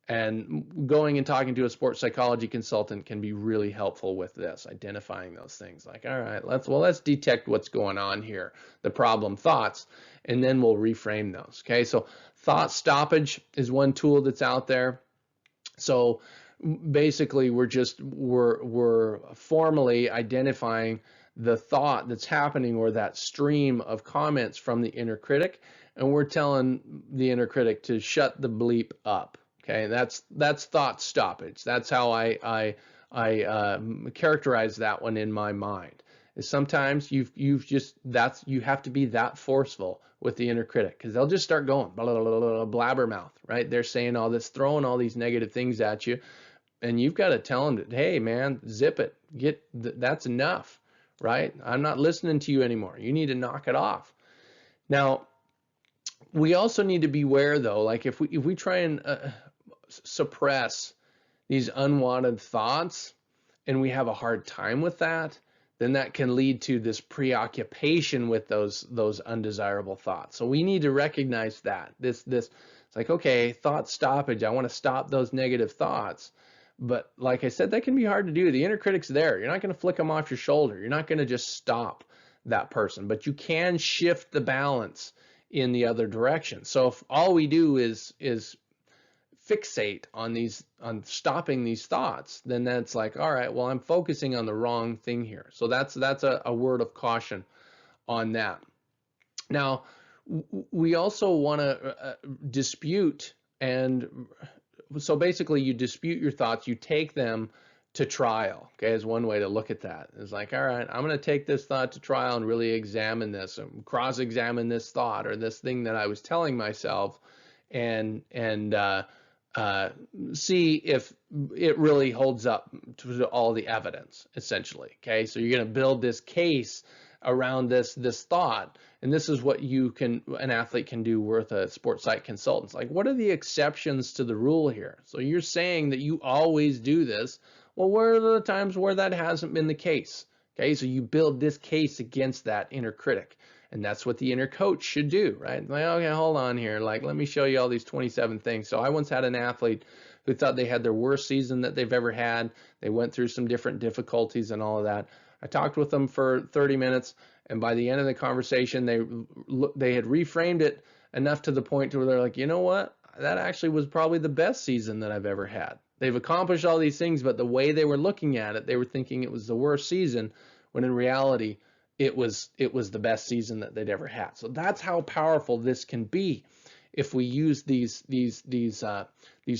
And going and talking to a sports psychology consultant can be really helpful with this, identifying those things. Like, all right, let's detect what's going on here, the problem thoughts, and then we'll reframe those. Okay, so thought stoppage is one tool that's out there. So basically, we're formally identifying the thought that's happening, or that stream of comments from the inner critic, and we're telling the inner critic to shut the bleep up. Okay, that's thought stoppage. That's how I characterize that one in my mind. Is sometimes you have to be that forceful with the inner critic, because they'll just start going blah, blah, blah, blah, blabbermouth, right? They're saying all this, throwing all these negative things at you, and you've got to tell them, hey man, zip it, that's enough, right? I'm not listening to you anymore. You need to knock it off. Now, we also need to beware though, like if we try and suppress these unwanted thoughts and we have a hard time with that, then that can lead to this preoccupation with those undesirable thoughts. So we need to recognize that. It's like, okay, thought stoppage. I want to stop those negative thoughts. But like I said, that can be hard to do. The inner critic's there. You're not going to flick them off your shoulder. You're not going to just stop that person, but you can shift the balance in the other direction. So if all we do is fixate on stopping these thoughts, then that's like, all right, well, I'm focusing on the wrong thing here. So that's a word of caution on that. Now, we also want to dispute, and so basically you dispute your thoughts, you take them to trial, okay, is one way to look at that. It's like, all right, I'm going to take this thought to trial and really examine this, and cross-examine this thought or this thing that I was telling myself, and see if it really holds up to all the evidence, essentially. Okay, so you're going to build this case around this thought, and this is what an athlete can do with a sports psych consultant. Like, what are the exceptions to the rule here? So you're saying that you always do this. Well, where are the times where that hasn't been the case? Okay, so you build this case against that inner critic. And that's what the inner coach should do, right? Like, okay, hold on here. Like, let me show you all these 27 things. So I once had an athlete who thought they had their worst season that they've ever had. They went through some different difficulties and all of that. I talked with them for 30 minutes, and by the end of the conversation, they had reframed it enough to the point to where they're like, you know what? That actually was probably the best season that I've ever had. They've accomplished all these things, but the way they were looking at it, they were thinking it was the worst season, when in reality, it was the best season that they'd ever had. So that's how powerful this can be if we use these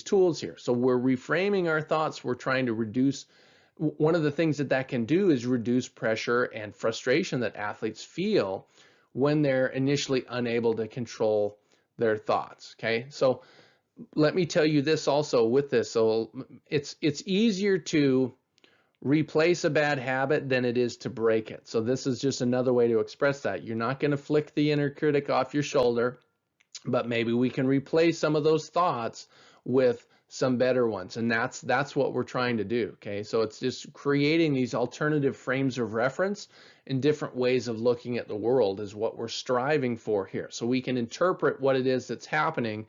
tools here. So we're reframing our thoughts. We're trying to reduce. One of the things that can do is reduce pressure and frustration that athletes feel when they're initially unable to control their thoughts. Okay, so let me tell you this also with this. So it's easier to replace a bad habit than it is to break it. So this is just another way to express that. You're not going to flick the inner critic off your shoulder, but maybe we can replace some of those thoughts with some better ones. And that's what we're trying to do. Okay. So it's just creating these alternative frames of reference and different ways of looking at the world is what we're striving for here. So we can interpret what it is that's happening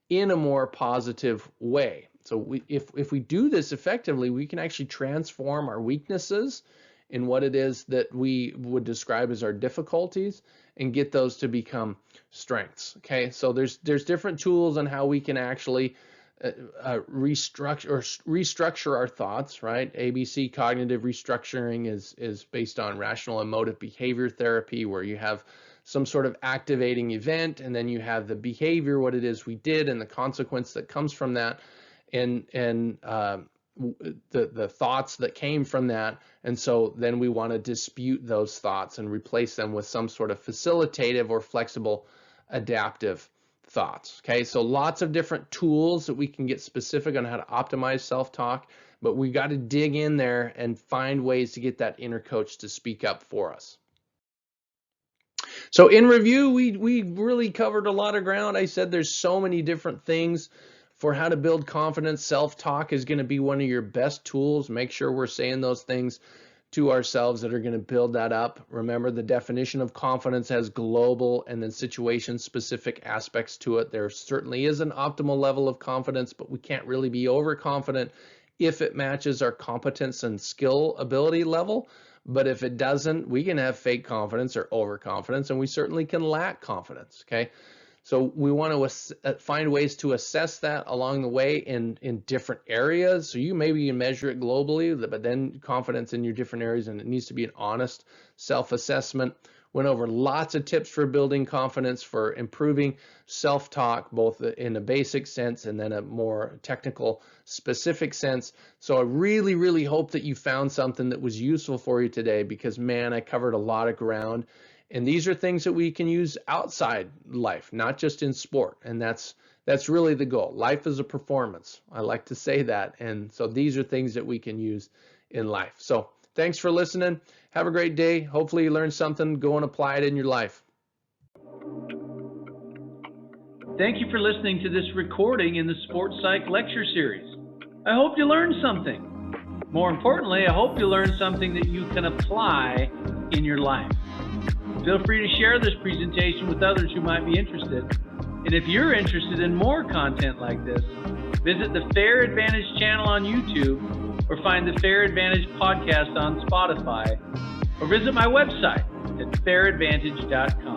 in a more positive way. So if we do this effectively, we can actually transform our weaknesses in what it is that we would describe as our difficulties and get those to become strengths. Okay, so there's different tools on how we can actually restructure our thoughts, right? ABC cognitive restructuring is based on rational emotive behavior therapy, where you have some sort of activating event, and then you have the behavior, what it is we did, and the consequence that comes from that, and the thoughts that came from that. And so then we want to dispute those thoughts and replace them with some sort of facilitative or flexible adaptive thoughts. Okay, so lots of different tools that we can get specific on how to optimize self-talk, but we got to dig in there and find ways to get that inner coach to speak up for us. So in review, we really covered a lot of ground. I said there's so many different things for how to build confidence. Self-talk is going to be one of your best tools. Make sure we're saying those things to ourselves that are going to build that up. Remember, the definition of confidence has global and then situation-specific aspects to it. There certainly is an optimal level of confidence, but we can't really be overconfident if it matches our competence and skill ability level. But if it doesn't, we can have fake confidence or overconfidence, and we certainly can lack confidence. Okay, so we want to find ways to assess that along the way in different areas. So you maybe measure it globally, but then confidence in your different areas, and it needs to be an honest self-assessment. Went over lots of tips for building confidence, for improving self-talk, both in a basic sense and then a more technical, specific sense. So I really, really hope that you found something that was useful for you today, because man, I covered a lot of ground. And these are things that we can use outside life, not just in sport. And that's really the goal. Life is a performance. I like to say that. And so these are things that we can use in life. So thanks for listening. Have a great day. Hopefully you learned something. Go and apply it in your life. Thank you for listening to this recording in the Sports Psych Lecture Series. I hope you learned something. More importantly, I hope you learned something that you can apply in your life. Feel free to share this presentation with others who might be interested. And if you're interested in more content like this, visit the Fehr Advantage channel on YouTube, or find the Fehr Advantage podcast on Spotify, or visit my website at fehradvantage.com.